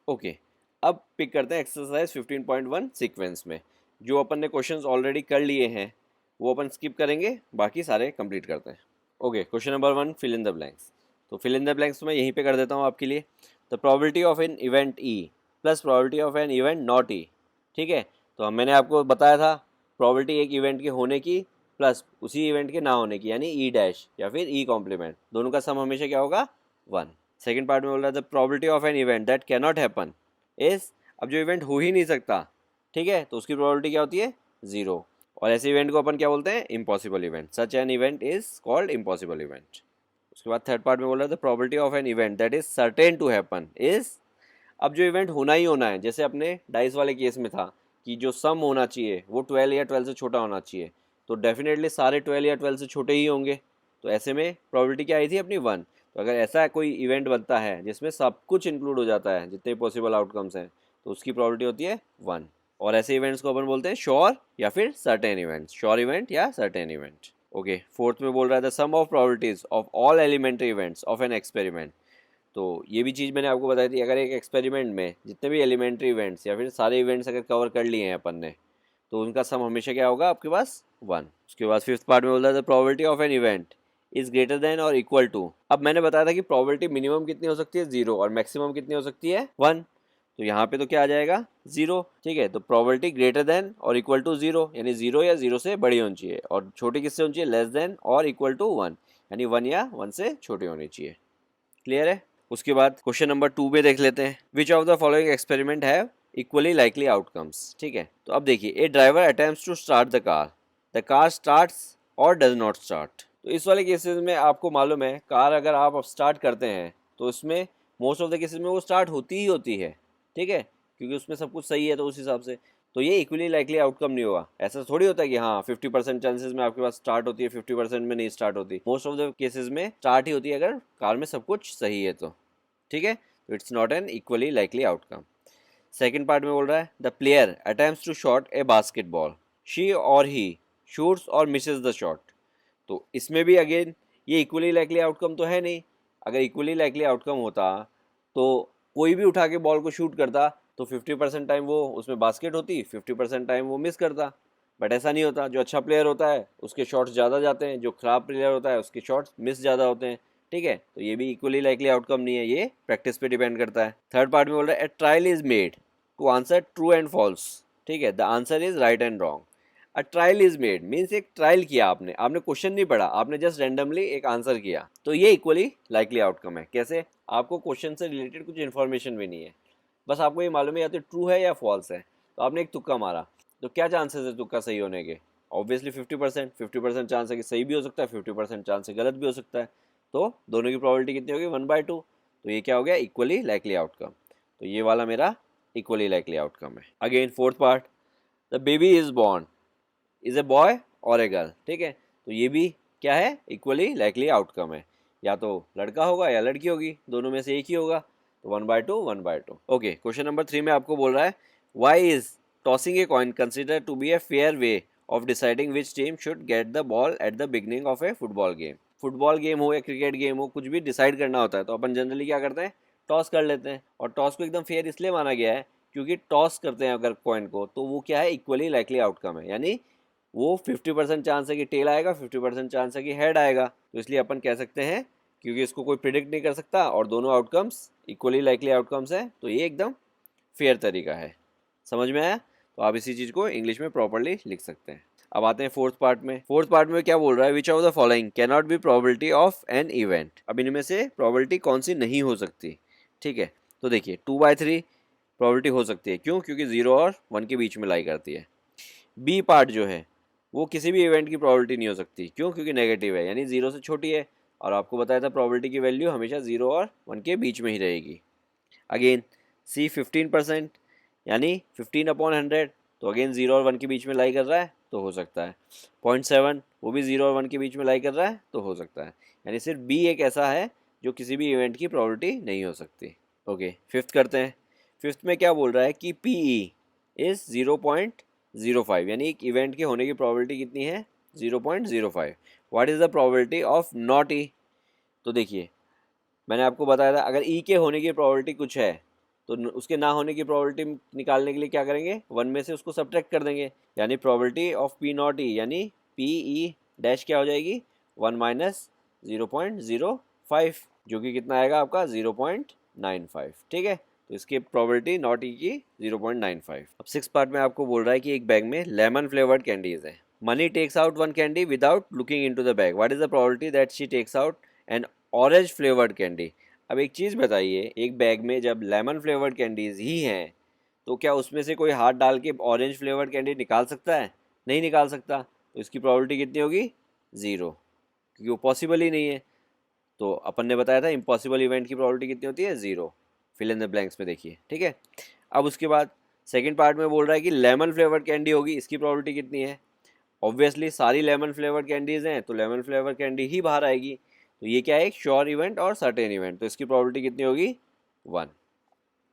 Okay, अब pick करते हैं एक्सरसाइज 15.1 सीक्वेंस में। जो अपन ने क्वेश्चंस ऑलरेडी कर लिए हैं वो अपन स्किप करेंगे, बाकी सारे कंप्लीट करते हैं। Okay, question number 1, fill in the blanks. तो फिल इन द ब्लैंक्स मैं यहीं पे कर देता हूँ आपके लिए। The probability of an event E plus probability of an event not E. ठीक है, तो मैंने आपको बताया था प्रोबेबिलिटी एक इवेंट के होने की प्लस उसी इवेंट के ना होने की, यानी ई डैश या फिर ई कॉम्प्लीमेंट, दोनों का सम हमेशा क्या होगा? 1। सेकेंड पार्ट में बोल रहा है the probability of an event that can not happen is, अब जो इवेंट हो ही नहीं सकता, ठीक है, तो उसकी प्रोबेबिलिटी क्या होती है? 0। और ऐसे इवेंट को अपन क्या बोलते हैं? Impossible event. Such an event is called impossible event. उसके बाद थर्ड पार्ट में बोल रहा है the probability of an event that is certain to happen is, अब जो इवेंट होना ही होना है, जैसे अपने डाइस वाले केस में था कि जो सम होना चाहिए वो 12 या 12 से छोटा होना चाहिए, तो डेफिनेटली सारे 12 या 12 से छोटे ही होंगे। तो ऐसे में प्रोबेबिलिटी क्या आई थी अपनी? 1। तो अगर ऐसा कोई इवेंट बनता है जिसमें सब कुछ इंक्लूड हो जाता है, जितने पॉसिबल आउटकम्स हैं, तो उसकी प्रोबेबिलिटी होती है 1। और ऐसे इवेंट्स को अपन बोलते हैं श्योर या फिर सर्टेन इवेंट, श्योर इवेंट या सर्टेन इवेंट। ओके, फोर्थ में बोल रहा है the sum of probabilities of all elementary events of an experiment. तो ये भी चीज़ मैंने आपको बताई थी, अगर एक एक्सपेरिमेंट में जितने भी एलिमेंट्री इवेंट्स या फिर सारे इवेंट्स अगर कवर कर लिए हैं अपन ने, तो उनका सम हमेशा क्या होगा आपके पास? 1। उसके बाद फिफ्थ पार्ट में बोल रहा है the probability of an event is greater than और इक्वल टू। अब मैंने बताया था कि प्रोबेबिलिटी मिनिमम कितनी हो सकती है? 0, और मैक्सिमम कितनी हो सकती है? 1। तो यहाँ पे तो क्या आ जाएगा? 0। ठीक है, तो प्रोबेबिलिटी ग्रेटर देन और इक्वल टू 0, यानी 0 या 0 से बड़ी होनी चाहिए, और छोटी किससे होनी चाहिए? लेस देन और इक्वल टू 1, यानी 1 या 1 से छोटी होनी चाहिए। क्लियर है? उसके बाद क्वेश्चन नंबर 2 में देख लेते हैं, which of the following experiment have equally likely outcomes. ठीक है, तो अब देखिए, a driver attempts to start the car starts और डज नॉट स्टार्ट। तो इस वाले केसेस में आपको मालूम है, कार अगर आप स्टार्ट करते हैं तो इसमें मोस्ट ऑफ द केसेस में वो स्टार्ट होती ही होती है। ठीक है, क्योंकि उसमें सब कुछ सही है, तो उस हिसाब से तो ये इक्वली लाइकली आउटकम नहीं होगा। ऐसा थोड़ी होता है कि हाँ 50% चांसेस में आपके पास स्टार्ट होती है, 50% में नहीं स्टार्ट होती। मोस्ट ऑफ द केसेस में स्टार्ट ही होती है अगर कार में सब कुछ सही है तो। ठीक है, तो it's not an equally likely outcome. Second part में बोल रहा है the player attempts to shot a basketball, she और ही शूट्स और मिसेज द शॉट। तो इसमें भी अगेन ये इक्वली लाइकली आउटकम तो है नहीं। अगर इक्वली लाइकली आउटकम होता तो कोई भी उठा के बॉल को शूट करता तो 50% टाइम वो उसमें बास्केट होती, 50% टाइम वो मिस करता। बट ऐसा नहीं होता, जो अच्छा प्लेयर होता है उसके शॉट्स ज़्यादा जाते हैं, जो खराब प्लेयर होता है उसके शॉट्स मिस ज़्यादा होते हैं। ठीक है, तो ये भी इक्वली लाइकली आउटकम नहीं है, ये प्रैक्टिस पे डिपेंड करता है। थर्ड पार्ट में बोल रहा है a trial is made to answer true and false. ठीक है, the answer is right and wrong. A trial is made means एक ट्रायल किया आपने, आपने क्वेश्चन नहीं पढ़ा, आपने जस्ट रैंडमली एक आंसर किया, तो ये इक्वली लाइकली आउटकम है। कैसे? आपको क्वेश्चन से रिलेटेड कुछ इन्फॉर्मेशन भी नहीं है, बस आपको ये मालूम है या तो ट्रू है या फॉल्स है, तो आपने एक तुक्का मारा, तो क्या चांसेस है तुक्का सही होने के? ऑब्वियसली 50%। 50% चांस है कि सही भी हो सकता है, 50% चांस है गलत भी हो सकता है, तो दोनों की प्रोबेबिलिटी कितनी होगी? 1/2। तो ये क्या हो गया? Equally likely outcome. तो ये वाला मेरा इक्वली लाइकली आउटकम है। Again fourth part, the baby is born is a boy और ए गर्ल। ठीक है, तो ये भी क्या है? इक्वली लाइकली आउटकम है, या तो लड़का होगा या लड़की होगी, दोनों में से एक ही होगा, तो 1/2 1/2। ओके, क्वेश्चन नंबर 3 में आपको बोल रहा है why is tossing a coin consider to be a fair way of deciding which team should get the ball at the beginning of a football game. Football game हो या cricket game हो, कुछ भी डिसाइड करना होता है तो अपन generally क्या करते हैं? टॉस कर लेते हैं। और टॉस को एकदम फेयर इसलिए माना गया है क्योंकि टॉस करते हैं अगर कॉइन को, तो वो क्या है? इक्वली लाइकली आउटकम है, यानी वो 50% चांस है कि टेल आएगा, 50% चांस है कि हेड आएगा, तो इसलिए अपन कह सकते हैं क्योंकि इसको कोई प्रिडिक्ट नहीं कर सकता और दोनों आउटकम्स इक्वली लाइकली आउटकम्स है, तो ये एकदम फेयर तरीका है। समझ में आया? तो आप इसी चीज़ को इंग्लिश में प्रॉपरली लिख सकते हैं। अब आते हैं फोर्थ पार्ट में। फोर्थ पार्ट में क्या बोल रहा है? विच of the following can not be probability of an event. अब इनमें से प्रोबेबिलिटी कौन सी नहीं हो सकती? ठीक है, तो देखिए 2/3 प्रोबेबिलिटी हो सकती है। क्यों? क्योंकि 0 और 1 के बीच में लाई करती है। बी पार्ट जो है वो किसी भी इवेंट की प्रोबेबिलिटी नहीं हो सकती। क्यों? क्योंकि नेगेटिव है, यानी 0 से छोटी है, और आपको बताया था प्रोबेबिलिटी की वैल्यू हमेशा 0 और 1 के बीच में ही रहेगी। अगेन सी 15%, यानी 15/100, तो अगेन 0 और 1 के बीच में लाई कर रहा है, तो हो सकता है। 0.7 वो भी 0 और 1 के बीच में लाई कर रहा है, तो हो सकता है। यानी सिर्फ बी एक ऐसा है जो किसी भी इवेंट की प्रोबेबिलिटी नहीं हो सकती। ओके, फिफ्थ करते हैं। फिफ्थ में क्या बोल रहा है कि पी ई इज़ 0.05, यानी एक इवेंट के होने की प्रोबेबिलिटी कितनी है? 0.05। What is the probability of not E? तो देखिए, मैंने आपको बताया था अगर ई के होने की प्रोबेबिलिटी कुछ है तो उसके ना होने की प्रोबेबिलिटी निकालने के लिए क्या करेंगे, 1 में से उसको सब्ट्रैक्ट कर देंगे, यानी प्रोबेबिलिटी ऑफ पी नॉट ई यानी पी ई डैश क्या हो जाएगी 1 माइनस 0.05, जो कि कितना आएगा आपका 0.95। ठीक है, तो इसकी प्रोबेबिलिटी नॉट ई की 0.95। अब 6 पार्ट में आपको बोल रहा है कि एक बैग में लेमन फ्लेवर्ड कैंडीज है। मनी takes out one candy without looking into the bag, what is the probability that she takes out an orange flavoured candy. अब एक चीज़ बताइए, एक बैग में जब लेमन फ्लेवर्ड कैंडीज ही हैं तो क्या उसमें से कोई हाथ डाल के ऑरेंज फ्लेवर्ड कैंडी निकाल सकता है? नहीं निकाल सकता। तो इसकी प्रोबेबिलिटी कितनी होगी? 0, क्योंकि वो पॉसिबल ही नहीं है। तो अपन ने बताया था इम्पॉसिबल इवेंट की प्रोबेबिलिटी कितनी होती है? 0। फिल इन द ब्लैंक्स में देखिए। ठीक है, अब उसके बाद सेकेंड पार्ट में बोल रहा है कि लेमन फ्लेवर्ड कैंडी होगी, इसकी प्रोबेबिलिटी कितनी है? ऑब्वियसली सारी लेमन फ्लेवर्ड कैंडीज़ हैं तो लेमन फ्लेवर कैंडी ही बाहर आएगी। तो ये क्या है, एक श्योर इवेंट और सर्टेन इवेंट, तो इसकी प्रोबेबिलिटी कितनी होगी? 1।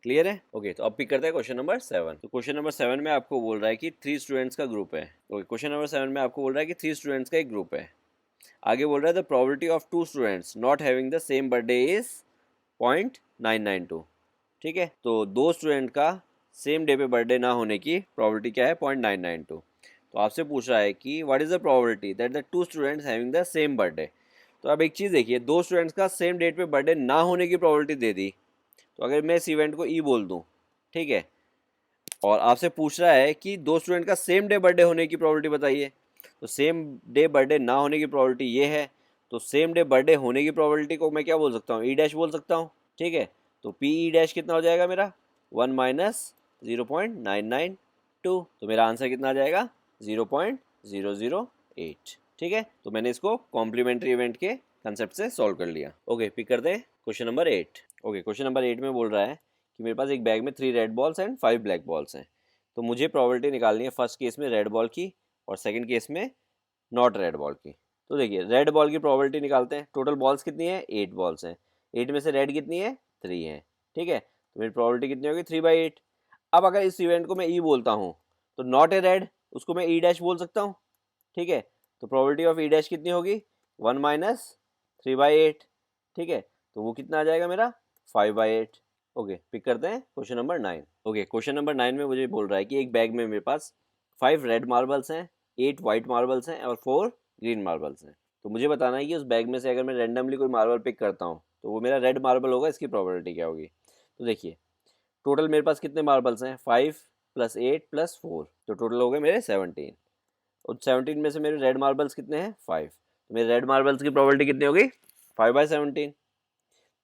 क्लियर है? ओके, तो अब पिक करते हैं क्वेश्चन नंबर 7। तो क्वेश्चन नंबर 7 में आपको बोल रहा है कि 3 स्टूडेंट्स का ग्रुप है। ओके, क्वेश्चन नंबर 7 में आपको बोल रहा है कि 3 स्टूडेंट्स का एक ग्रुप है। आगे बोल रहा है the probability of 2 students not having the same birthday is 0.992। ठीक है, तो 2 स्टूडेंट का सेम डे पे बर्थडे ना होने की प्रोबेबिलिटी क्या है? 0.992। तो आपसे पूछ रहा है कि what is the probability that the 2 students having the same birthday. तो अब एक चीज़ देखिए, 2 स्टूडेंट्स का सेम डेट पे बर्थडे ना होने की प्रोबेबिलिटी दे दी। तो अगर मैं इस इवेंट को ई बोल दूँ, ठीक है, और आपसे पूछ रहा है कि 2 स्टूडेंट का सेम डे बर्थडे होने की प्रोबेबिलिटी बताइए, तो सेम डे बर्थडे ना होने की प्रोबेबिलिटी ये है। तो सेम डे बर्थडे होने की प्रोबेबिलिटी को मैं क्या बोल सकता हूँ? ई डैश बोल सकता हूँ। ठीक है, तो पी ई डैश कितना हो जाएगा मेरा? 1 माइनस 0.992। तो मेरा आंसर कितना आ जाएगा? 0.008। ठीक है, तो मैंने इसको कॉम्प्लीमेंट्री इवेंट के कंसेप्ट से सॉल्व कर लिया। ओके, पिक करते हैं question number 8। Okay, question number 8 में बोल रहा है कि मेरे पास एक बैग में 3 red balls and 5 black balls हैं। तो मुझे प्रोबेबिलिटी निकालनी है फर्स्ट केस में रेड बॉल की और सेकंड केस में नॉट रेड बॉल की। तो देखिए, रेड बॉल की प्रोबेबिलिटी निकालते हैं। टोटल बॉल्स कितनी है? 8 बॉल्स हैं। 8 में से रेड कितनी है? 3 है। ठीक है, तो मेरी प्रोबेबिलिटी कितनी होगी? 3/8। अब अगर इस इवेंट को मैं ई बोलता हूँ तो नॉट ए रेड, उसको मैं ई डैश बोल सकता हूँ। ठीक है, तो प्रोबेबिलिटी ऑफ ई डैश कितनी होगी? 1 माइनस 3/8। ठीक है, तो वो कितना आ जाएगा मेरा? 5/8। ओके, पिक करते हैं question number 9। Okay, question number 9 में मुझे बोल रहा है कि एक बैग में मेरे पास 5 रेड मार्बल्स हैं, 8 वाइट मार्बल्स हैं और 4 ग्रीन मार्बल्स हैं। तो मुझे बताना है कि उस बैग में से अगर मैं रैंडमली कोई मार्बल पिक करता हूँ तो वो मेरा रेड मार्बल होगा, इसकी प्रोबेबिलिटी क्या होगी? तो देखिए, टोटल मेरे पास कितने मार्बल्स हैं? 5 + 8 + 4, तो टोटल हो गए मेरे 17। और 17 में से मेरे रेड मार्बल्स कितने हैं? 5। तो मेरे रेड मार्बल्स की प्रोबेबिलिटी कितनी होगी? 5/17।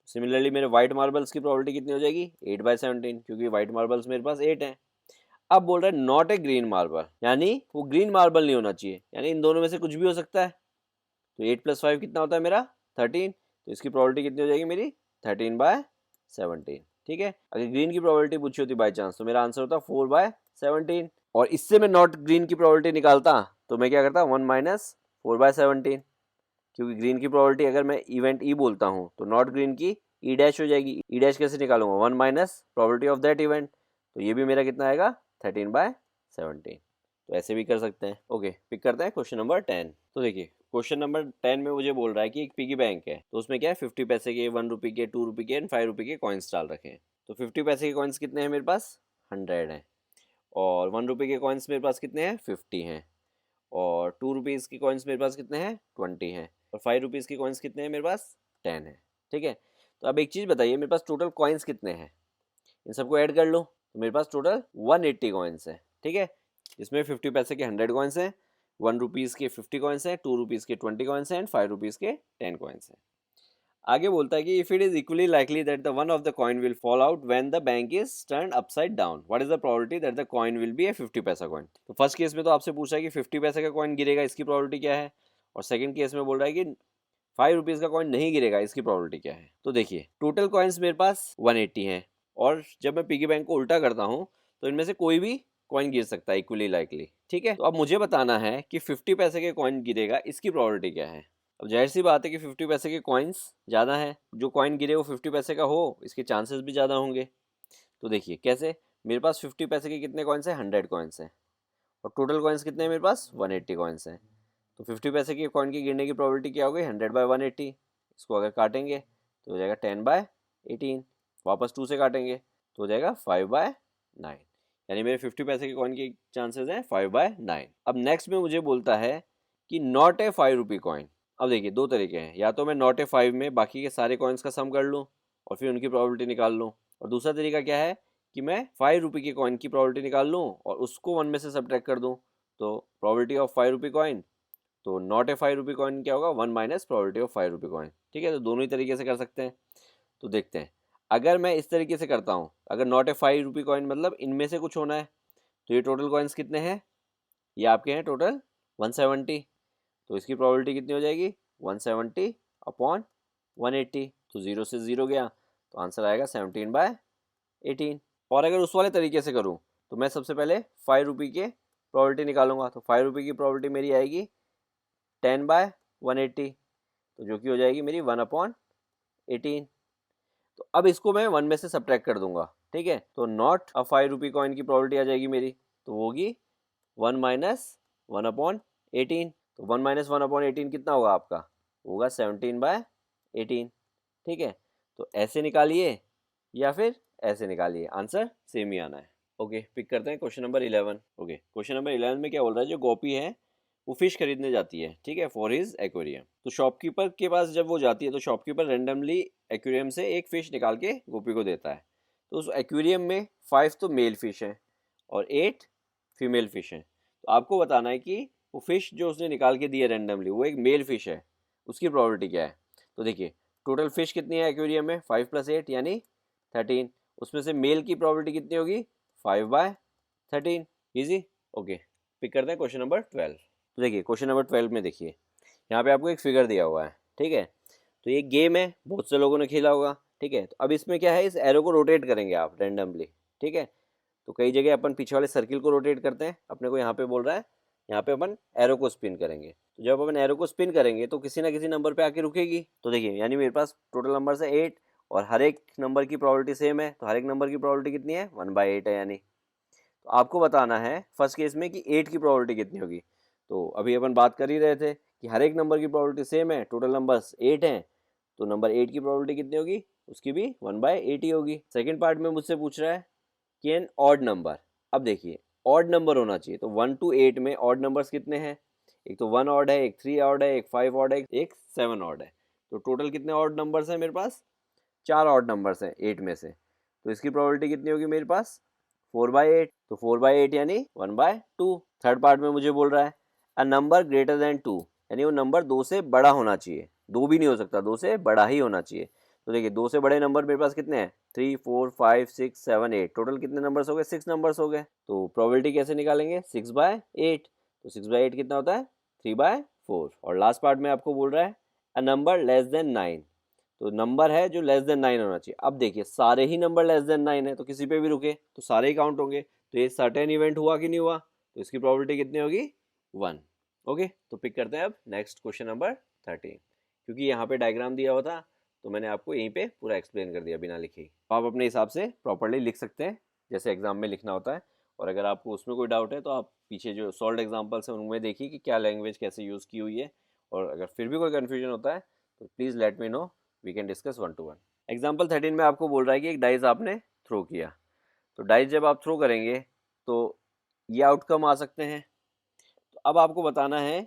सिमिलरली मेरे वाइट मार्बल्स की प्रोबेबिलिटी कितनी हो जाएगी? 8/17, क्योंकि वाइट मार्बल्स मेरे पास 8 हैं। अब बोल रहा है नॉट ए ग्रीन मार्बल, यानी वो ग्रीन मार्बल नहीं होना चाहिए, यानी इन दोनों में से कुछ भी हो सकता है। तो 8 + 5 कितना होता है मेरा? 13। तो इसकी प्रोबेबिलिटी कितनी हो जाएगी मेरी? 13/17। ठीक है, अगर ग्रीन की प्रोबेबिलिटी पूछी होती बाई चांस तो मेरा आंसर होता 4/17। और इससे मैं नॉट ग्रीन की प्रोबेबिलिटी निकालता तो मैं क्या करता? 1 माइनस 4/17, क्योंकि ग्रीन की प्रोबेबिलिटी अगर मैं इवेंट ई बोलता हूँ तो नॉट ग्रीन की ई डैश हो जाएगी। ई डैश कैसे निकालूंगा? 1 minus probability of that event, तो ये भी मेरा कितना आएगा? 13/17। तो ऐसे भी कर सकते हैं। ओके, पिक करते हैं क्वेश्चन नंबर 10। तो देखिए, क्वेश्चन नंबर 10 में मुझे बोल रहा है कि एक पिगी बैंक है, तो उसमें क्या है 50 पैसे के, 1 रुपये के, 2 रुपये के एंड 5 रुपये के कॉइन्स डाल रखे हैं। तो 50 पैसे के कॉइन्स कितने हैं मेरे पास? 100 हैं। और 1 रुपये के कॉइन्स मेरे पास कितने हैं? 50 हैं। और 2 रुपीज़ के कॉइन्स मेरे पास कितने हैं? 20 हैं। और 5 रुपीज़ के कॉइन्स कितने हैं मेरे पास? 10 है। ठीक है, तो अब एक चीज़ बताइए, मेरे पास टोटल कॉइन्स कितने हैं? इन सबको ऐड कर लो तो मेरे पास टोटल 180 कॉइन्स हैं। ठीक है, इसमें 50 पैसे के 100 कॉइन्स हैं, 1 रुपीज़ के 50 कॉइन्स हैं, 2 रुपीज़ के 20 कॉइन्स हैं एंड 5 रुपीज़ के 10 कॉइन्स हैं। आगे बोलता है कि if it is equally likely that the one of the coin will fall out when the bank is turn upside down, what is the probability that the coin will be a 50 paisa coin. तो first case में तो आपसे पूछा है कि 50 पैसे का coin गिरेगा, इसकी प्रोबेबिलिटी क्या है। और सेकंड केस में बोल रहा है कि 5 रुपीज़ का कॉइन नहीं गिरेगा, इसकी प्रोबेबिलिटी क्या है। तो देखिए, टोटल कॉइन्स मेरे पास 180 हैं और जब मैं पिगी बैंक को उल्टा करता हूँ तो इनमें से कोई भी कॉइन गिर सकता है इक्वली लाइकली। ठीक है, तो अब मुझे बताना है कि 50 पैसे के कॉइन गिरेगा, इसकी प्रोबेबिलिटी क्या है। अब जाहिर सी बात है कि 50 पैसे के कॉइन्स ज़्यादा हैं, जो कॉइन गिरे वो 50 पैसे का हो, इसके चांसेस भी ज़्यादा होंगे। तो देखिए कैसे, मेरे पास 50 पैसे के कितने कॉइन्स हैं? 100 कॉइन्स हैं। और टोटल कॉइन्स कितने हैं मेरे पास? 180 कॉइन्स हैं। तो 50 पैसे के कॉइन के गिरने की प्रोबेबिलिटी क्या हो गई? 100/180। इसको अगर काटेंगे तो हो जाएगा 10/18। वापस 2 से काटेंगे तो हो जाएगा 5/9, यानी मेरे 50 पैसे के कॉइन के चांसेस हैं 5/9। अब नेक्स्ट में मुझे बोलता है कि नॉट ए 5 रुपी कॉइन। अब देखिए दो तरीके हैं, या तो मैं नॉट ए 5 में बाकी के सारे कॉइन्स का सम कर लूँ और फिर उनकी प्रोबेबिलिटी निकाल लूँ, और दूसरा तरीका क्या है कि मैं 5 रुपी के कॉइन की प्रोबेबिलिटी निकाल लूँ और उसको 1 में से सब्ट्रैक्ट कर दूँ। तो प्रोबेबिलिटी ऑफ 5 रुपी कॉइन, तो नॉट ए 5 रुपी कॉइन क्या होगा, 1 minus probability of 5 rupee coin. ठीक है, तो दोनों ही तरीके से कर सकते हैं। तो देखते हैं, अगर मैं इस तरीके से करता हूँ, अगर नॉट ए 5 रुपी कॉइन मतलब इनमें से कुछ होना है, तो ये टोटल कॉइन्स कितने हैं, ये आपके हैं टोटल 170। तो इसकी प्रोबेबिलिटी कितनी हो जाएगी, 170 अपॉन 180, तो 0 से 0 गया, तो आंसर आएगा 17/18। और अगर उस वाले तरीके से करूँ तो मैं सबसे पहले 5 रुपी के प्रोबेबिलिटी निकालूंगा, तो 5 रुपी की प्रोबेबिलिटी मेरी आएगी 10/180, तो जो कि हो जाएगी मेरी 1/18। तो अब इसको मैं 1 में से सब्ट्रैक्ट कर दूंगा। ठीक है, तो नॉट अ 5 रुपी कॉइन की प्रोबेबिलिटी आ जाएगी मेरी, तो वो होगी 1 माइनस 1/18। तो 1 माइनस 1/18 कितना होगा आपका, होगा 17/18। ठीक है, तो ऐसे निकालिए या फिर ऐसे निकालिए, आंसर सेम ही आना है। ओके, पिक करते हैं question number 11। Okay, question number 11 में क्या बोल रहा है, जो गोपी है वो फिश खरीदने जाती है, ठीक है, फॉर हिज एक्वेरियम। तो शॉपकीपर के पास जब वो जाती है तो शॉपकीपर रेंडमली एक्वेरियम से एक फ़िश निकाल के गोपी को देता है। तो उस एक्वेरियम में 5 तो मेल फिश हैं और 8 फीमेल फिश हैं। तो आपको बताना है कि वो फिश जो उसने निकाल के दी है रेंडमली, वो एक मेल फिश है, उसकी प्रोबेबिलिटी क्या है। तो देखिए टोटल फिश कितनी है एक्वेरियम में, 5 + 8 यानी 13। उसमें से मेल की प्रोबेबिलिटी कितनी होगी, 5/13। इजी। ओके, पिक करते हैं क्वेश्चन नंबर 12। तो देखिए क्वेश्चन नंबर 12 में देखिए यहाँ पे आपको एक फिगर दिया हुआ है। ठीक है, तो ये गेम है, बहुत से लोगों ने खेला होगा। ठीक है, तो अब इसमें क्या है, इस एरो को रोटेट करेंगे आप रेंडमली। ठीक है, तो कई जगह अपन पीछे वाले सर्किल को रोटेट करते हैं, अपने को यहाँ पे बोल रहा है यहाँ पे अपन एरो को स्पिन करेंगे। तो जब अपन एरो को स्पिन करेंगे तो किसी ना किसी नंबर पे आके रुकेगी। तो देखिए यानी मेरे पास टोटल नंबर है 8 और हर एक नंबर की प्रोबेबिलिटी सेम है, तो हर एक नंबर की प्रोबेबिलिटी कितनी है, 1/8 है। यानी तो आपको बताना है फर्स्ट केस में कि 8 की प्रोबेबिलिटी कितनी होगी। तो अभी अपन बात कर ही रहे थे कि हर एक नंबर की प्रोबेबिलिटी सेम है, टोटल नंबर्स 8 हैं, तो नंबर 8 की प्रोबेबिलिटी कितनी होगी, उसकी भी 1/8 ही होगी। सेकेंड पार्ट में मुझसे पूछ रहा है कि एन ऑड नंबर। अब देखिए ऑड नंबर होना चाहिए, तो 1 to 8 में ऑड नंबर्स कितने हैं, एक तो 1 ऑड है, एक 3 ऑड है, एक 5 ऑड है, एक 7 ऑड है। तो टोटल कितने ऑड नंबर्स हैं मेरे पास, 4 ऑड नंबर्स हैं 8 में से। तो इसकी प्रोबेबिलिटी कितनी होगी मेरे पास, 4/8। तो 4/8 यानी 1/2। थर्ड पार्ट में मुझे बोल रहा है अ नंबर ग्रेटर देन 2, यानी वो नंबर 2 से बड़ा होना चाहिए, 2 भी नहीं हो सकता, 2 से बड़ा ही होना चाहिए। तो देखिए 2 से बड़े नंबर मेरे पास कितने हैं, 3 4 5 6 7 8, टोटल कितने नंबर्स हो गए, 6 नंबर्स हो गए। तो प्रोबेबिलिटी कैसे निकालेंगे, 6/8। तो 6/8 कितना होता है, 3/4। और लास्ट पार्ट में आपको बोल रहा है अ नंबर लेस देन 9, तो नंबर है जो लेस देन 9 होना चाहिए। अब देखिए सारे ही नंबर लेस देन 9 है, तो किसी पे भी रुके तो सारे ही काउंट होंगे। तो ये सर्टेन इवेंट हुआ कि नहीं हुआ, तो इसकी प्रोबेबिलिटी कितनी होगी, 1। ओके, तो पिक करते हैं अब नेक्स्ट क्वेश्चन नंबर 13। क्योंकि यहाँ पे डायग्राम दिया हुआ था तो मैंने आपको यहीं पे पूरा एक्सप्लेन कर दिया बिना लिखे ही। आप अपने हिसाब से प्रॉपरली लिख सकते हैं जैसे एग्जाम में लिखना होता है। और अगर आपको उसमें कोई डाउट है तो आप पीछे जो सॉल्व एग्जाम्पल्स हैं उनमें देखिए कि क्या लैंग्वेज कैसे यूज़ की हुई है। और अगर फिर भी कोई कन्फ्यूजन होता है तो please let me know, we can discuss 1 to 1। Example 13 में आपको बोल रहा है कि एक डाइस आपने थ्रो किया, तो डाइस जब आप थ्रो करेंगे तो ये आउटकम आ सकते हैं। तो अब आपको बताना है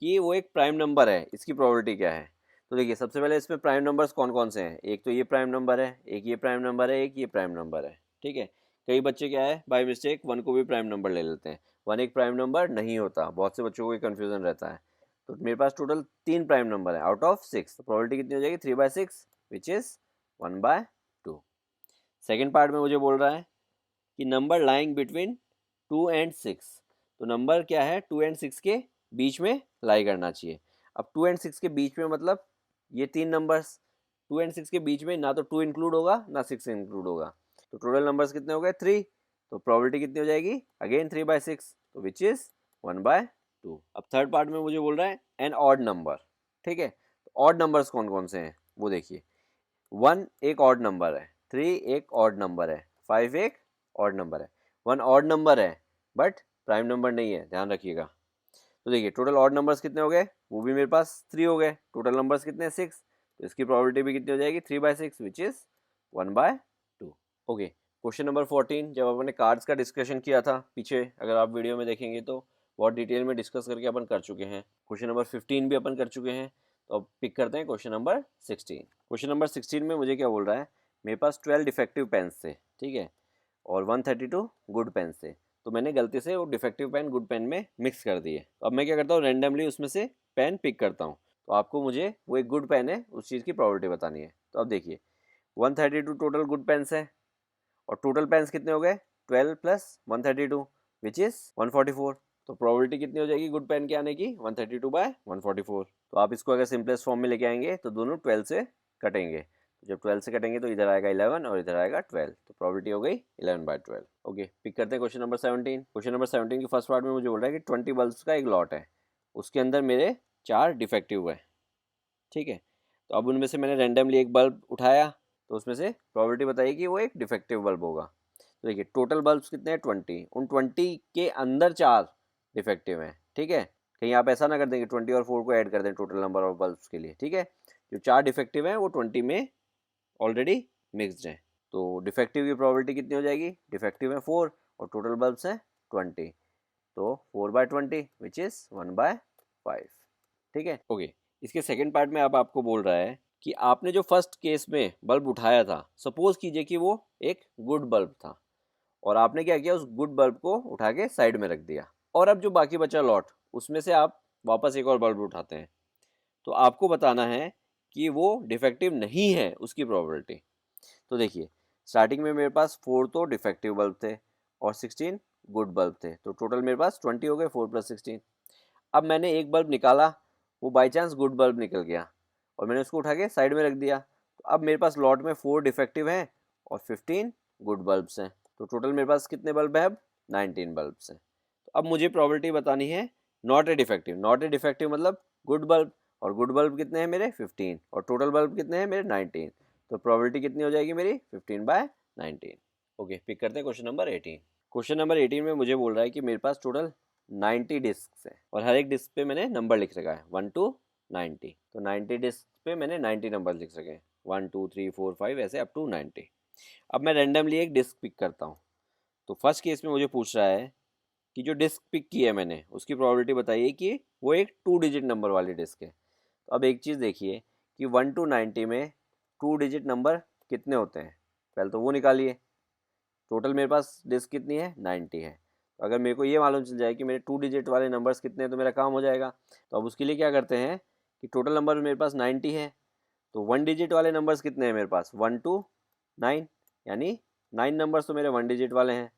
कि वो एक प्राइम नंबर है, इसकी प्रोबेबिलिटी क्या है। तो देखिए सबसे पहले इसमें प्राइम नंबर्स कौन कौन से हैं, एक तो ये प्राइम नंबर है, एक ये प्राइम नंबर है, एक ये प्राइम नंबर है। ठीक है, कई बच्चे क्या है बाय मिस्टेक 1 को भी प्राइम नंबर ले लेते हैं। 1 एक प्राइम नंबर नहीं होता, बहुत से बच्चों को ये कन्फ्यूजन रहता है। तो मेरे पास टोटल 3 प्राइम नंबर है आउट ऑफ 6, तो प्रोबेबिलिटी कितनी हो जाएगी, 3/6 विच इज़ 1/2। सेकेंड पार्ट में मुझे बोल रहा है कि नंबर लाइंग बिटवीन 2 and 6, तो नंबर क्या है 2 and 6 के बीच में लाई करना चाहिए। अब 2 and 6 के बीच में मतलब ये 3 नंबर्स, 2 and 6 के बीच में ना तो 2 इंक्लूड होगा ना 6 इंक्लूड होगा, तो टोटल नंबर्स कितने हो गए 3। तो प्रोबेबिलिटी कितनी हो जाएगी, अगेन 3/6, तो विच इज़ 1/2। अब थर्ड पार्ट में मुझे बोल रहा है एन ऑड नंबर। ठीक है, तो ऑड नंबर्स कौन कौन से हैं वो देखिए, 1 एक ऑड नंबर है, 3 एक ऑड नंबर है, 5 एक ऑड नंबर है। 1 ऑड नंबर है बट प्राइम नंबर नहीं है, ध्यान रखिएगा। तो देखिए टोटल ऑड नंबर्स कितने हो गए, वो भी मेरे पास 3 हो गए, टोटल नंबर्स कितने हैं 6, तो इसकी प्रोबेबिलिटी भी कितनी हो जाएगी 3/6 which is 1/2। Okay, question number 14, जब अपन ने कार्ड्स का डिस्कशन किया था पीछे, अगर आप वीडियो में देखेंगे तो बहुत डिटेल में डिस्कस करके अपन कर चुके हैं। क्वेश्चन नंबर 15 भी अपन कर चुके हैं। तो अब पिक करते हैं क्वेश्चन नंबर 16। क्वेश्चन नंबर 16 में मुझे क्या बोल रहा है, मेरे पास 12 डिफेक्टिव पेन्स थे, ठीक है, और 132 गुड पेन्स थे। तो मैंने गलती से वो डिफेक्टिव पेन गुड पेन में मिक्स कर दिए। तो अब मैं क्या करता हूँ, रैंडमली उसमें से पेन पिक करता हूँ। तो आपको मुझे वो एक गुड पेन है उस चीज़ की प्रोबेबिलिटी बतानी है। तो अब देखिए 132 टोटल गुड पेन्स है, और टोटल पेन्स कितने हो गए, 12 प्लस 132 विच इज़ 144। तो प्रोबेबिलिटी कितनी हो जाएगी गुड पेन के आने की, 132/144। तो आप इसको अगर सिंपलेस्ट फॉर्म में लेके आएंगे तो दोनों 12 से कटेंगे। जब 12 से कटेंगे तो इधर आएगा 11 और इधर आएगा 12। तो प्रोबेबिलिटी हो गई 11/12। ओके, पिक करते हैं क्वेश्चन नंबर 17। क्वेश्चन नंबर 17 की फर्स्ट पार्ट में मुझे बोल रहा है कि 20 बल्ब्स का एक लॉट है, उसके अंदर मेरे 4 डिफेक्टिव है, ठीक है। तो अब उनमें से मैंने रैंडमली एक बल्ब उठाया, तो उसमें से प्रोबेबिलिटी बताइए कि वो एक डिफेक्टिव बल्ब होगा। तो देखिए टोटल बल्ब्स कितने हैं, 20। उन 20 के अंदर 4 डिफेक्टिव हैं, ठीक है। कहीं आप ऐसा ना कर देंगे 20 और 4 को ऐड कर दें टोटल नंबर ऑफ बल्ब्स के लिए, ठीक है। जो 4 डिफेक्टिव हैं वो 20 में ऑलरेडी मिक्सड हैं। तो डिफेक्टिव की प्रोबेबिलिटी कितनी हो जाएगी, डिफेक्टिव है 4 और टोटल बल्ब्स हैं 20। तो 4/20 विच इज़ 1/5, ठीक है। ओके, इसके सेकेंड पार्ट में अब आपको बोल रहा है कि आपने जो फर्स्ट केस में बल्ब उठाया था, सपोज कीजिए कि वो एक गुड बल्ब था, और आपने क्या किया, उस गुड बल्ब को उठा के साइड में रख दिया, और अब जो बाकी बचा लॉट उसमें से आप वापस एक और बल्ब उठाते हैं। तो आपको बताना है कि वो डिफेक्टिव नहीं है उसकी प्रोबेबिलिटी। तो देखिए स्टार्टिंग में मेरे पास 4 तो डिफेक्टिव बल्ब थे और 16 गुड बल्ब थे, तो टोटल मेरे पास 20 हो गए, 4 + 16। अब मैंने एक बल्ब निकाला, वो बाई चांस गुड बल्ब निकल गया और मैंने उसको उठा के साइड में रख दिया। तो अब मेरे पास लॉट में 4 डिफेक्टिव हैं और 15 गुड बल्ब्स हैं। तो टोटल मेरे पास कितने बल्ब है, अब 19 बल्ब्स हैं। तो अब मुझे प्रोबेबिलिटी बतानी है not a defective. Not a defective मतलब गुड बल्ब, और गुड बल्ब कितने हैं मेरे, 15, और टोटल बल्ब कितने हैं मेरे, 19। तो प्रोबेबिलिटी कितनी हो जाएगी मेरी, 15/19। ओके, पिक करते हैं क्वेश्चन नंबर 18। क्वेश्चन नंबर 18 में मुझे बोल रहा है कि मेरे पास टोटल 90 डिस्क है, और हर एक डिस्क पे मैंने नंबर लिख रखा है 1 to 90। तो 90 डिस्क पे मैंने 90 नंबर लिख रखे हैं, 1 2 3 4 5 ऐसे अप टू 90। अब मैं रैंडमली एक डिस्क पिक करता हूँ। तो फर्स्ट केस में मुझे पूछ रहा है कि जो डिस्क पिक की है मैंने उसकी प्रोबेबिलिटी बताइए कि वो एक 2 डिजिट नंबर वाली डिस्क है। तो अब एक चीज़ देखिए कि 1 to 90 में 2 डिजिट नंबर कितने होते हैं, पहले तो वो निकालिए। टोटल मेरे पास डिस्क कितनी है, 90 है। तो अगर मेरे को ये मालूम चल जाए कि मेरे 2 डिजिट वाले नंबर्स कितने हैं तो मेरा काम हो जाएगा। तो अब उसके लिए क्या करते हैं कि टोटल नंबर मेरे पास 90 है, तो 1 डिजिट वाले नंबर्स कितने हैं मेरे पास, 1 to 9, यानी 9 नंबर्स तो मेरे 1 डिजिट वाले हैं,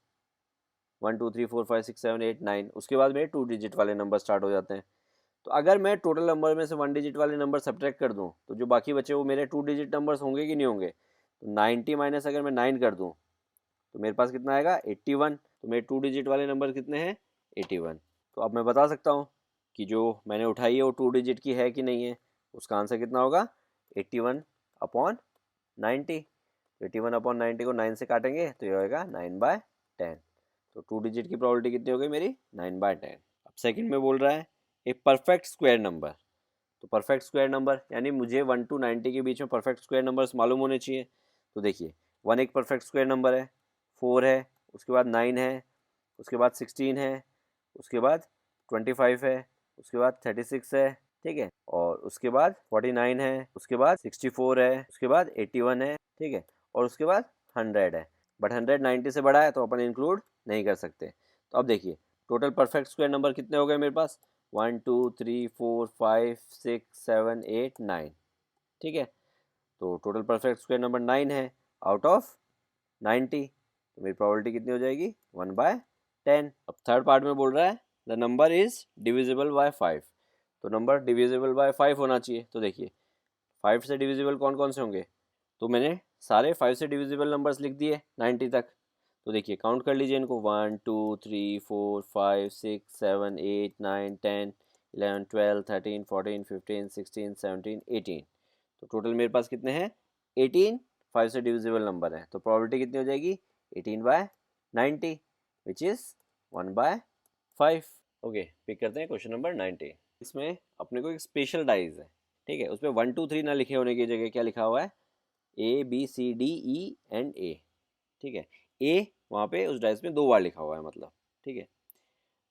1 2 3 4 5 6 7 8 9। उसके बाद मेरे 2 डिजिट वाले नंबर स्टार्ट हो जाते हैं। तो अगर मैं टोटल नंबर में से 1 डिजिट वाले नंबर सब्ट्रैक्ट कर दूँ तो जो बाकी बचे वो मेरे 2 डिजिट नंबर्स होंगे कि नहीं होंगे। तो 90 माइनस अगर मैं 9 कर दूँ तो मेरे पास कितना आएगा, 81। तो मेरे 2 डिजिट वाले नंबर कितने हैं, 81। तो अब मैं बता सकता हूँ कि जो मैंने उठाई है वो 2 डिजिट की है कि नहीं है। उसका आंसर कितना होगा, 81/90। 81/90 को 9 से काटेंगे तो ये होगा 9/10। तो 2 डिजिट की प्रोबेबिलिटी कितनी हो गई मेरी, 9/10। अब सेकंड में बोल रहा है ए परफेक्ट स्क्वायर नंबर। तो परफेक्ट स्क्वायर नंबर यानी मुझे 1 to 90 के बीच में परफेक्ट स्क्वायर नंबर्स मालूम होने चाहिए। तो देखिए 1 एक परफेक्ट स्क्वायर नंबर है, 4 है, उसके बाद 9 है, उसके बाद 16 है, उसके बाद 25 है, उसके बाद 36 है, ठीक है, और उसके बाद 49 है, उसके बाद 64 है, उसके बाद 81 है, ठीक है, और उसके बाद 100 है। बट 100 90 से बड़ा है तो अपन इंक्लूड नहीं कर सकते। तो अब देखिए टोटल परफेक्ट स्क्वायर नंबर कितने हो गए मेरे पास, 1 2 3 4 5 6 7 8 9, ठीक है। तो टोटल परफेक्ट स्क्वायर नंबर 9 है आउट ऑफ 90। तो मेरी प्रोबेबिलिटी कितनी हो जाएगी, 1/10। अब थर्ड पार्ट में बोल रहा है the number is divisible by 5। तो नंबर डिविजिबल बाय 5 होना चाहिए। तो देखिए 5 से डिविजिबल कौन कौन से होंगे, तो मैंने सारे 5 से डिविजिबल नंबर्स लिख दिए 90 तक। तो देखिए काउंट कर लीजिए इनको, 1 2 3 4 5 6 7 8 9 10 11 12 13 14 15 16 17 18। तो टोटल मेरे पास कितने हैं, 18 5 से डिविजिबल नंबर है। तो प्रोबेबिलिटी कितनी हो जाएगी, 18/90 विच इज़ 1/5। ओके, पिक करते हैं क्वेश्चन नंबर 90। इसमें अपने को एक स्पेशल डाइज है, ठीक है, उसमें 1 2 3 ना लिखे होने की जगह क्या लिखा हुआ है, A B C D E and A, ठीक है। ए वहाँ पे उस डाइस में 2 बार लिखा हुआ है मतलब, ठीक है।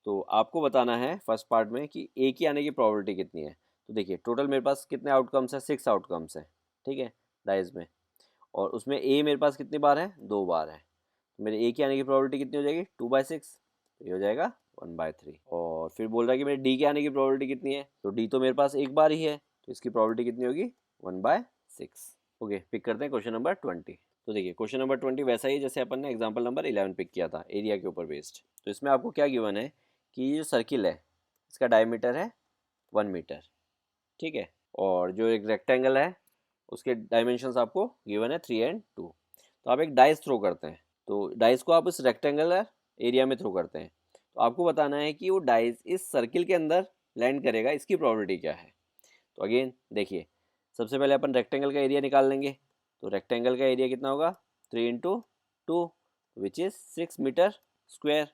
तो आपको बताना है फर्स्ट पार्ट में कि ए की आने की प्रोबेबिलिटी कितनी है। तो देखिए टोटल मेरे पास कितने आउटकम्स है, 6 आउटकम्स है, ठीक है, डाइस में, और उसमें ए मेरे पास कितनी बार है, 2 बार है। तो मेरे ए की आने की प्रोबेबिलिटी कितनी हो जाएगी, 2/6, तो ये हो जाएगा 1/3। और फिर बोल रहा है कि मेरे डी के आने की प्रोबेबिलिटी कितनी है, तो डी तो मेरे पास एक बार ही है, तो इसकी प्रोबेबिलिटी कितनी होगी, 1/6। ओके, पिक करते हैं क्वेश्चन नंबर 20। तो देखिए क्वेश्चन नंबर 20 वैसा ही जैसे अपन ने एग्जाम्पल नंबर 11 पिक किया था, एरिया के ऊपर बेस्ड। तो इसमें आपको क्या गिवन है कि ये जो सर्किल है इसका डायमीटर है 1 मीटर, ठीक है, और जो एक रेक्टेंगल है उसके डायमेंशंस आपको गिवन है 3 और 2। तो आप एक डाइस थ्रो करते हैं, तो डाइस को आप इस रेक्टेंगुलर एरिया में थ्रो करते हैं, तो आपको बताना है कि वो डाइस इस सर्किल के अंदर लैंड करेगा, इसकी प्रोबेबिलिटी क्या है। तो अगेन देखिए, सबसे पहले अपन रेक्टेंगल का एरिया निकाल लेंगे। तो रेक्टेंगल का एरिया कितना होगा, 3 × 2 विच इज़ 6 मीटर स्क्वायर।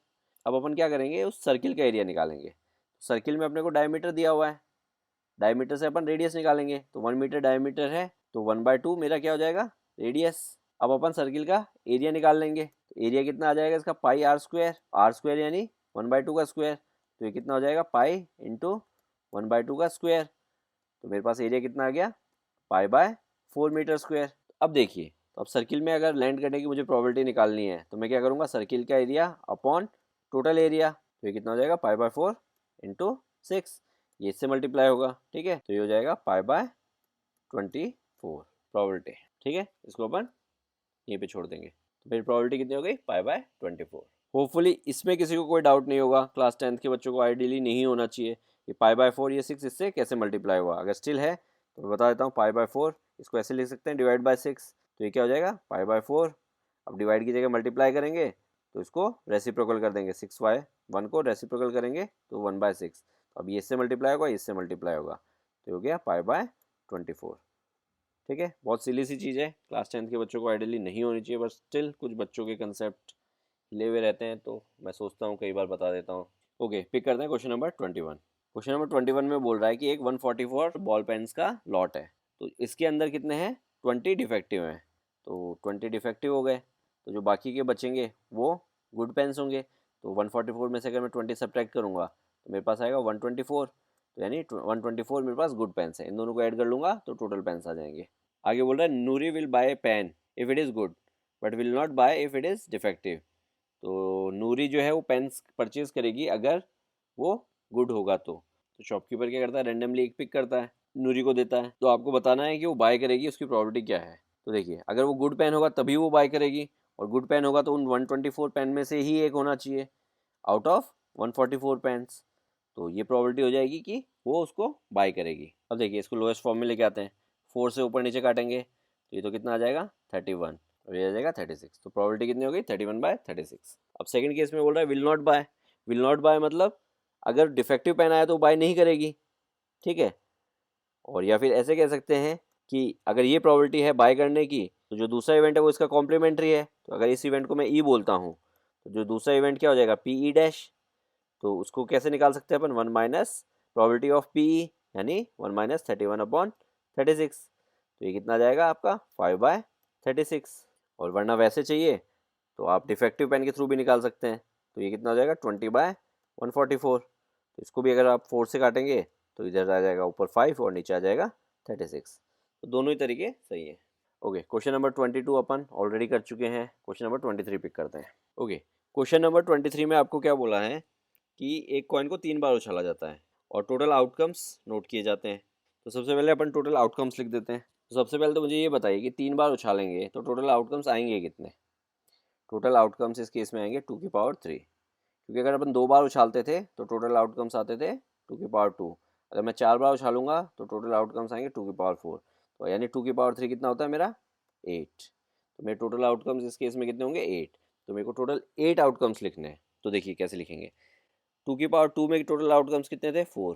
अब अपन क्या करेंगे, उस सर्किल का एरिया निकालेंगे। सर्किल में अपने को डायमीटर दिया हुआ है, डायमीटर से अपन रेडियस निकालेंगे, तो 1 मीटर डायमीटर है, तो 1/2 मेरा क्या हो जाएगा, रेडियस। अब अपन सर्किल का एरिया निकाल लेंगे, तो एरिया कितना आ जाएगा इसका, पाई r² यानी 1/2 का स्क्वायर, तो ये कितना हो जाएगा, पाई × 1/2 का स्क्वायर। तो मेरे पास एरिया कितना आ गया, पाई/4 मीटर स्क्वायर। अब देखिए, तो अब सर्किल में अगर लैंड करने की मुझे प्रोबेबिलिटी निकालनी है, तो मैं क्या करूँगा, सर्किल का एरिया अपॉन टोटल एरिया, तो ये कितना हो जाएगा, पाई/4 × 6, ये इससे मल्टीप्लाई होगा, ठीक है, तो ये हो जाएगा पाई/24 प्रोबेबिलिटी, ठीक है। इसको अपन यहीं पे छोड़ देंगे, तो फिर प्रोबेबिलिटी कितनी हो गई, पाई/24। होपफुली इसमें किसी को कोई डाउट नहीं होगा, क्लास 10th के बच्चों को आइडियली नहीं होना चाहिए कि पाई/4 ये 6 इससे कैसे मल्टीप्लाई हुआ। अगर स्टिल है तो मैं बता देता हूँ, पाई/4 इसको ऐसे लिख सकते हैं, डिवाइड/6, तो ये क्या हो जाएगा, पाई/4। अब डिवाइड की जगह मल्टीप्लाई करेंगे तो इसको रेसिप्रोकल कर देंगे, 6/1 को रेसिप्रोकल करेंगे तो 1/6। अब ये इससे मल्टीप्लाई होगा, इससे मल्टीप्लाई होगा, तो हो गया पाई/24, ठीक है। बहुत सिली सी चीज़ है, क्लास 10th के बच्चों को आइडियली नहीं होनी चाहिए, बट स्टिल कुछ बच्चों के कंसेप्ट ले हुए रहते हैं, तो मैं सोचता हूँ कई बार बता देता हूँ। ओके, पिक करते हैं क्वेश्चन नंबर 21। क्वेश्चन नंबर 21 में बोल रहा है कि एक 144 बॉल पेन्स का लॉट है, तो इसके अंदर कितने हैं, 20 डिफेक्टिव हैं। तो 20 डिफेक्टिव हो गए, तो जो बाकी के बचेंगे वो गुड पेन्स होंगे। तो 144 में से अगर मैं 20 सब्ट्रैक्ट करूँगा तो मेरे पास आएगा 124, तो यानी 124 मेरे पास गुड पेन्स है। इन दोनों को ऐड कर लूँगा तो टोटल पेन्स आ जाएंगे। आगे बोल रहा है Noori will buy pen if it is good but will not buy if it is defective. तो नूरी जो है वो पेन्स परचेज करेगी अगर वो गुड होगा। तो शॉपकीपर क्या करता है, रैंडमली एक पिक करता है, नूरी को देता है। तो आपको बताना है कि वो बाय करेगी, उसकी प्रोबेबिलिटी क्या है। तो देखिए, अगर वो गुड पेन होगा तभी वो बाय करेगी, और गुड पेन होगा तो उन 124 पेन में से ही एक होना चाहिए आउट ऑफ 144 पेन्स। तो ये प्रोबेबिलिटी हो जाएगी कि वो उसको बाय करेगी। अब देखिए, इसको लोएस्ट फॉर्म में लेके आते हैं, 4 से ऊपर नीचे काटेंगे तो ये तो कितना आ जाएगा, 31, और ये आ जाएगा 36। तो प्रोबेबिलिटी कितनी हो गई, 31/36। अब सेकंड केस में बोल रहा है will not buy. Will not buy मतलब अगर डिफेक्टिव पेन आया तो बाय नहीं करेगी, ठीक है। और या फिर ऐसे कह सकते हैं कि अगर ये प्रोबेबिलिटी है बाय करने की, तो जो दूसरा इवेंट है वो इसका कॉम्प्लीमेंट्री है। तो अगर इस इवेंट को मैं ई बोलता हूँ तो जो दूसरा इवेंट क्या हो जाएगा, PE डैश। तो उसको कैसे निकाल सकते हैं अपन, 1 माइनस प्रोबेबिलिटी ऑफ PE यानी 1 - 31/36। तो ये कितना जाएगा आपका, 5/36। और वरना वैसे चाहिए तो आप डिफेक्टिव पेन के थ्रू भी निकाल सकते हैं। तो ये कितना हो जाएगा, 20/144। तो इसको भी अगर आप 4 से काटेंगे तो इधर आ जाएगा ऊपर 5 और नीचे आ जाएगा 36। तो दोनों ही तरीके सही है। ओके, क्वेश्चन नंबर 22 अपन ऑलरेडी कर चुके हैं। क्वेश्चन नंबर 23 पिक करते हैं। ओके, क्वेश्चन नंबर 23 में आपको क्या बोला है कि एक कॉइन को 3 बार उछाला जाता है और टोटल आउटकम्स नोट किए जाते हैं। तो सबसे पहले अपन टोटल आउटकम्स लिख देते हैं। तो सबसे पहले तो मुझे ये बताइए कि 3 बार उछालेंगे तो टोटल आउटकम्स आएंगे कितने। टोटल आउटकम्स इस केस में आएंगे 2⁵, क्योंकि अगर अपन 2 बार उछालते थे तो टोटल आउटकम्स आते थे 2⁵2। अगर मैं 4 बार उछालूंगा तो टोटल आउटकम्स आएंगे 2⁵4। तो यानी 2⁵3 कितना होता है मेरा, 8। तो मेरे टोटल आउटकम्स इस केस में कितने होंगे, 8। तो मेरे को टोटल 8 आउटकम्स लिखने हैं। तो देखिए कैसे लिखेंगे, 2⁵2 में टोटल आउटकम्स कितने थे, 4।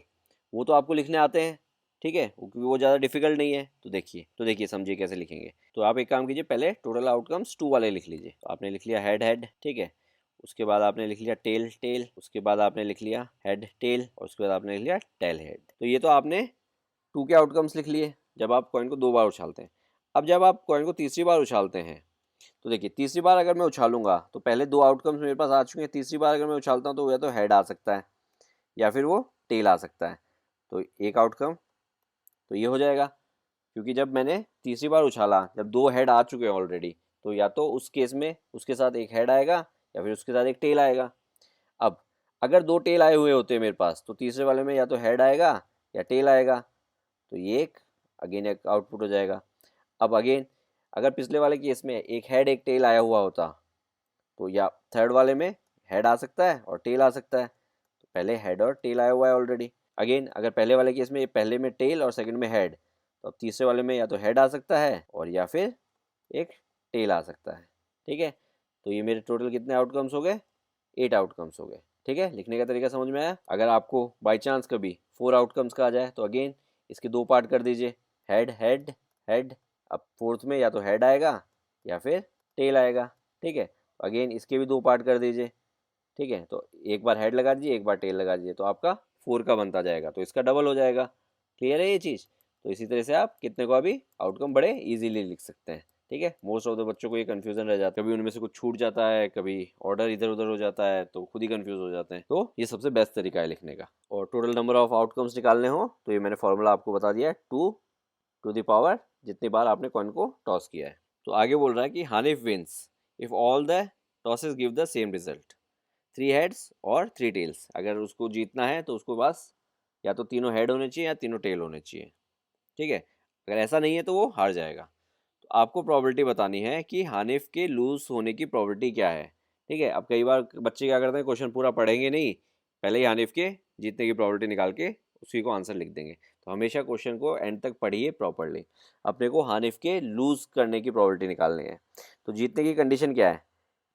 वो तो आपको लिखने आते हैं, ठीक है, क्योंकि वो ज़्यादा डिफिकल्ट नहीं है। तो देखिए समझिए कैसे लिखेंगे। तो आप एक काम कीजिए, पहले टोटल आउटकम्स 2 वाले लिख लीजिए। तो आपने लिख लिया हेड, ठीक है, उसके बाद आपने लिख लिया टेल, उसके बाद आपने लिख लिया हेड टेल, और उसके बाद आपने लिख लिया टेल हेड। तो ये तो आपने 2 के आउटकम्स लिख लिए जब आप कॉइन को 2 बार उछालते हैं। अब जब आप कॉइन को तीसरी बार उछालते हैं तो देखिए तीसरी बार अगर मैं उछालूंगा तो पहले दो आउटकम्स मेरे पास आ चुके हैं, तीसरी बार अगर मैं उछालता हूँ तो या तो हेड आ सकता है या फिर वो टेल आ सकता है। तो एक आउटकम तो ये हो जाएगा, क्योंकि जब मैंने तीसरी बार उछाला, जब दो हेड आ चुके हैं ऑलरेडी, तो या तो उस केस में उसके साथ एक हेड आएगा या फिर उसके साथ एक टेल आएगा। अब अगर दो टेल आए हुए होते हैं मेरे पास तो तीसरे वाले में या तो हेड आएगा या टेल आएगा, तो ये एक अगेन एक आउटपुट हो जाएगा। अब अगेन अगर पिछले वाले केस में एक हेड एक टेल आया हुआ होता तो या थर्ड वाले में हेड आ सकता है और टेल आ सकता है, तो पहले हेड और टेल आया हुआ है ऑलरेडी। अगेन अगर पहले वाले केस में पहले में टेल और सेकंड में हेड, तो अब तीसरे वाले में या तो हेड आ सकता है और या फिर एक टेल आ सकता है। ठीक है, तो ये मेरे टोटल कितने आउटकम्स हो गए, 8 आउटकम्स हो गए। ठीक है, लिखने का तरीका समझ में आया। अगर आपको बाई चांस कभी 4 आउटकम्स का आ जाए तो अगेन इसके दो पार्ट कर दीजिए, हेड हेड हेड। अब फोर्थ में या तो हेड आएगा या फिर टेल आएगा। ठीक है, तो अगेन इसके भी दो पार्ट कर दीजिए। ठीक है, तो एक बार हेड लगा दीजिए एक बार टेल लगा दीजिए, तो आपका 4 का बनता जाएगा, तो इसका डबल हो जाएगा। क्लियर है ये चीज़? तो इसी तरह से आप कितने को अभी आउटकम बड़े इजीली लिख सकते हैं। ठीक है, मोस्ट ऑफ द बच्चों को ये कन्फ्यूजन रह जाता है, कभी उनमें से कुछ छूट जाता है, कभी ऑर्डर इधर उधर हो जाता है, तो खुद ही कंफ्यूज हो जाते हैं। तो ये सबसे बेस्ट तरीका है लिखने का। और टोटल नंबर ऑफ आउटकम्स निकालने हो तो ये मैंने फॉर्मूला आपको बता दिया है, 2 टू द पावर जितनी बार आपने कॉइन को टॉस किया है। तो आगे बोल रहा है कि Hanif wins if all the tosses give the same result, 3 heads और 3 टेल्स। अगर उसको जीतना है तो उसको बस या तो तीनों हेड होने चाहिए या तीनों टेल होने चाहिए। ठीक है, अगर ऐसा नहीं है तो वो हार जाएगा। तो आपको प्रोबेबिलिटी बतानी है कि हानिफ के लूज होने की प्रोबेबिलिटी क्या है। ठीक है, अब कई बार बच्चे क्या करते हैं, क्वेश्चन पूरा पढ़ेंगे नहीं, पहले ही हानिफ के जीतने की प्रोबेबिलिटी निकाल के उसी को आंसर लिख देंगे। तो हमेशा क्वेश्चन को एंड तक पढ़िए प्रॉपरली। अपने को हानिफ के लूज करने की प्रोबेबिलिटी निकालनी है। तो जीतने की कंडीशन क्या है,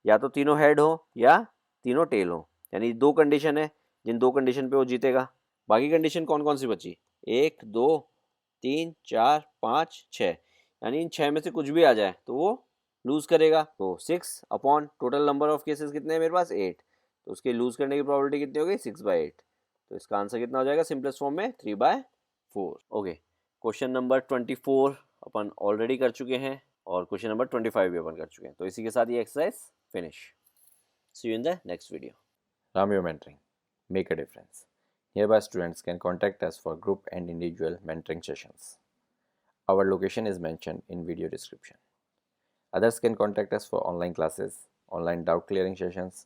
या तो तीनों हेड हो या तीनों टेल हो, यानी दो कंडीशन है, जिन दो कंडीशन पे वो जीतेगा। बाकी कंडीशन कौन कौन सी बची, 1 2 3 4 5 6, यानी इन 6 में से कुछ भी आ जाए तो वो लूज करेगा। तो 6 upon total number of cases कितने हैं मेरे पास, 8, तो उसके लूज करने की प्रोबेबिलिटी कितनी हो गई, 6/8। तो इसका आंसर कितना हो जाएगा सिंपलेस्ट फॉर्म में, 3/4। ओके, क्वेश्चन नंबर 24 अपन ऑलरेडी कर चुके हैं और क्वेश्चन नंबर 25 भी अपन कर चुके हैं। तो इसी के साथ ये exercise finish. See you in the next video. Ramyo Mentoring. Make a difference. Hereby students can contact us for group and individual mentoring sessions. Our location is mentioned in video description. Others can contact us for online classes, online doubt clearing sessions,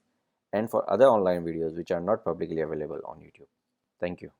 and for other online videos which are not publicly available on YouTube. Thank you.